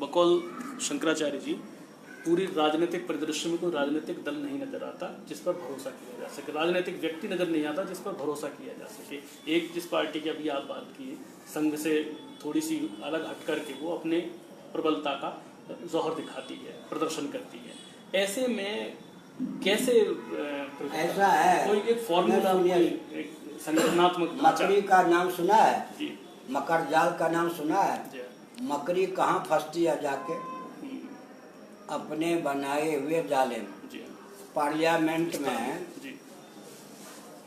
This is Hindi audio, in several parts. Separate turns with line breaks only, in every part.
बकौल शंकराचार्य जी, पूरी राजनीतिक परिदृश्य में कोई राजनीतिक दल नहीं नजर आता जिस पर भरोसा किया जा सके, राजनीतिक व्यक्ति नजर नहीं आता जिस पर भरोसा किया जा सके। एक जिस पार्टी की अभी आप बात की, संघ से थोड़ी सी अलग हट करके वो अपने प्रबलता का जौहर दिखाती है, प्रदर्शन करती है, ऐसे में कैसे
ऐसा है
कोई एक फॉर्मूला, एक संगठनात्मक
मकड़ी का नाम सुना है
जी,
मकर जाल का नाम सुना है।
जी,
मकड़ी कहाँ फंसती है जाके? अपने बनाए हुए जाले में।
जी,
पार्लियामेंट में
जी,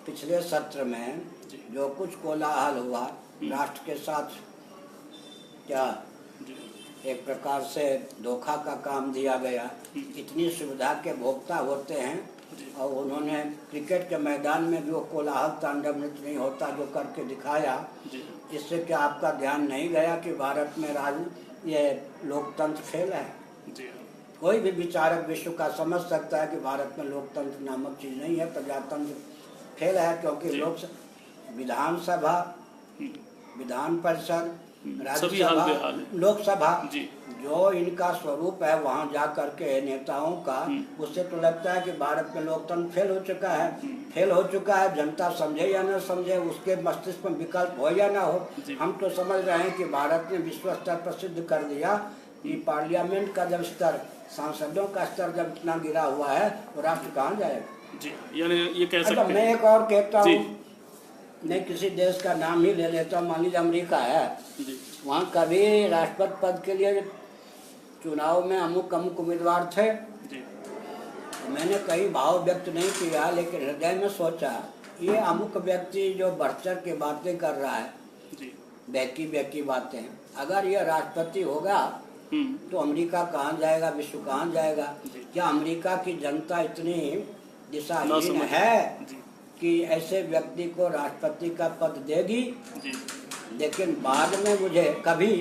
पिछले सत्र में
जी,
जो कुछ कोलाहल हुआ, राष्ट्र के साथ क्या
जी,
एक प्रकार से धोखा का काम दिया गया। इतनी सुविधा के भोक्ता होते हैं और उन्होंने क्रिकेट के मैदान में जो कोलाहल तांडव नृत्य नहीं होता जो करके दिखाया, इससे क्या आपका ध्यान नहीं गया कि भारत में ये लोकतंत्र फेल है?
जी,
कोई भी विचारक विश्व का समझ सकता है कि भारत में लोकतंत्र नामक चीज नहीं है, प्रजातंत्र फेल है। क्योंकि विधानसभा, विधान परिषद, राज्यसभा, लोकसभा, जो इनका स्वरूप है वहाँ जा करके नेताओं का, उससे तो लगता है कि भारत में लोकतंत्र फेल हो चुका है। फेल हो चुका है, जनता समझे या न समझे, उसके मस्तिष्क में विकल्प हो या ना हो, हम तो समझ रहे हैं कि भारत ने विश्व स्तर पर सिद्ध कर दिया कि पार्लियामेंट का जब स्तर, सांसदों का स्तर जब इतना गिरा हुआ है तो राष्ट्र कहाँ जाएगा?
जी, यानी ये कह सकते हैं।
मैं एक और कहता हूँ, मैं किसी देश का नाम ही ले लेता हूँ, मान लीजिए अमेरिका है, वहाँ कभी राष्ट्रपति पद के लिए चुनाव में अमुक अमुक उम्मीदवार थे। मैंने कई भाव व्यक्त नहीं किया, लेकिन हृदय में सोचा ये अमुक व्यक्ति जो बढ़ चढ़ के बातें कर रहा है, बेकी बेकी बातें, अगर ये राष्ट्रपति होगा तो अमेरिका कहाँ जाएगा, विश्व कहाँ जाएगा? क्या अमेरिका की जनता इतनी दिशाहीन है कि ऐसे व्यक्ति को राष्ट्रपति का पद देगी? लेकिन बाद में मुझे कभी,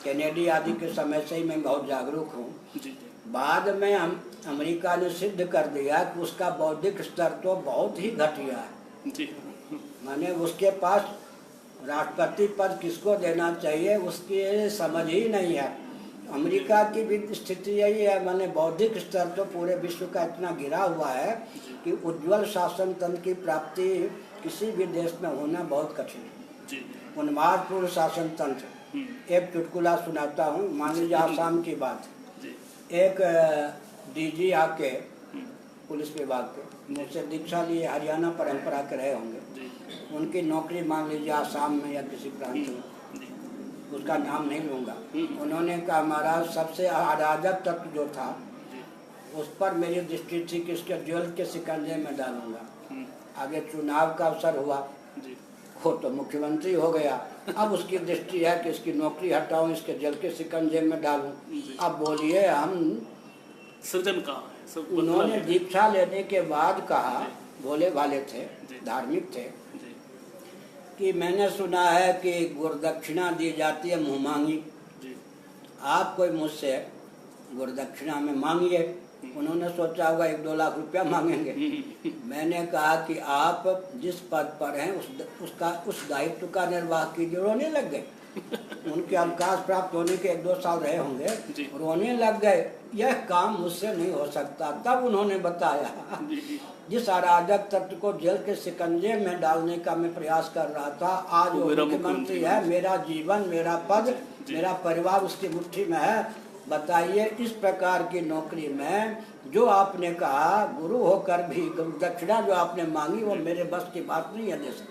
कैनेडी आदि के समय से ही मैं बहुत जागरूक हूँ, बाद में अमेरिका ने सिद्ध कर दिया कि उसका बौद्धिक स्तर तो बहुत ही घटिया है। माने उसके पास राष्ट्रपति पद किसको देना चाहिए उसकी समझ ही नहीं है। अमेरिका की भी स्थिति यही है, माने बौद्धिक स्तर तो पूरे विश्व का इतना गिरा हुआ है कि उज्जवल शासन तंत्र की प्राप्ति किसी भी देश में होना बहुत कठिन है। उन्मादपूर्ण शासन तंत्र, एक चुटकुला सुनाता हूँ, मान लीजिए आसाम की बात, एक डीजी आके पुलिस विभाग के मुझसे दीक्षा लिए हरियाणा परंपरा के रहे होंगे, उनकी नौकरी मान लीजिए आसाम में या किसी प्रांत में, उसका नाम नहीं लूँगा, उन्होंने कहा महाराज सबसे अराजक तत्व जो था उस पर मेरी दृष्टि थी कि इसके जेल के शिकंजे में डालूंगा। आगे चुनाव का अवसर हुआ, वो तो मुख्यमंत्री हो गया, अब उसकी दृष्टि है कि इसकी नौकरी हटाऊं, इसके जेल के शिकंजे में डालूं। अब बोलिए हम
सृजन कहाँ है?
उन्होंने दीक्षा लेने के बाद कहा, भोले भाले थे, धार्मिक थे, कि मैंने सुना है कि गुरदक्षिणा दी जाती है मुँह मांगी, आप कोई मुझसे गुरदक्षिणा में मांगिए। उन्होंने सोचा होगा 1-2 लाख रुपया मांगेंगे। मैंने कहा कि आप जिस पद पर हैं उस दायित्व का निर्वाह कीजिए। रोने लग गए, उनके अवकाश प्राप्त होने के 1-2 साल रहे होंगे, रोने लग गए, यह काम मुझसे नहीं हो सकता। तब उन्होंने बताया जिस अराजक तत्व को जेल के शिकंजे में डालने का मैं प्रयास कर रहा था, आज वो मुख्यमंत्री है, मेरा जीवन, मेरा पद, मेरा परिवार उसकी मुट्ठी में है। बताइए इस प्रकार की नौकरी में जो आपने कहा गुरु होकर भी दक्षिणा जो आपने मांगी वो मेरे बस की बात नहीं है। देश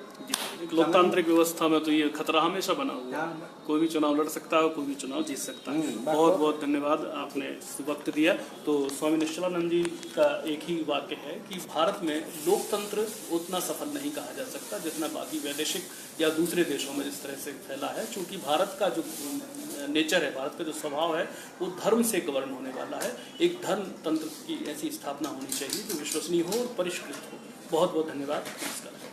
लोकतांत्रिक व्यवस्था में तो ये खतरा हमेशा बना हुआ है, कोई भी चुनाव लड़ सकता है, कोई भी चुनाव जीत सकता है। बहुत बहुत धन्यवाद, आपने वक्त दिया। तो स्वामी निश्चलानंद जी का एक ही वाक्य है कि भारत में लोकतंत्र उतना सफल नहीं कहा जा सकता जितना बाकी वैदेशिक या दूसरे देशों में जिस तरह से फैला है, क्योंकि भारत का जो नेचर है, भारत का जो स्वभाव है वो धर्म से गवर्न होने वाला है। एक धर्म तंत्र की ऐसी स्थापना होनी चाहिए जो विश्वसनीय हो और परिष्कृत हो। बहुत बहुत धन्यवाद, नमस्कार।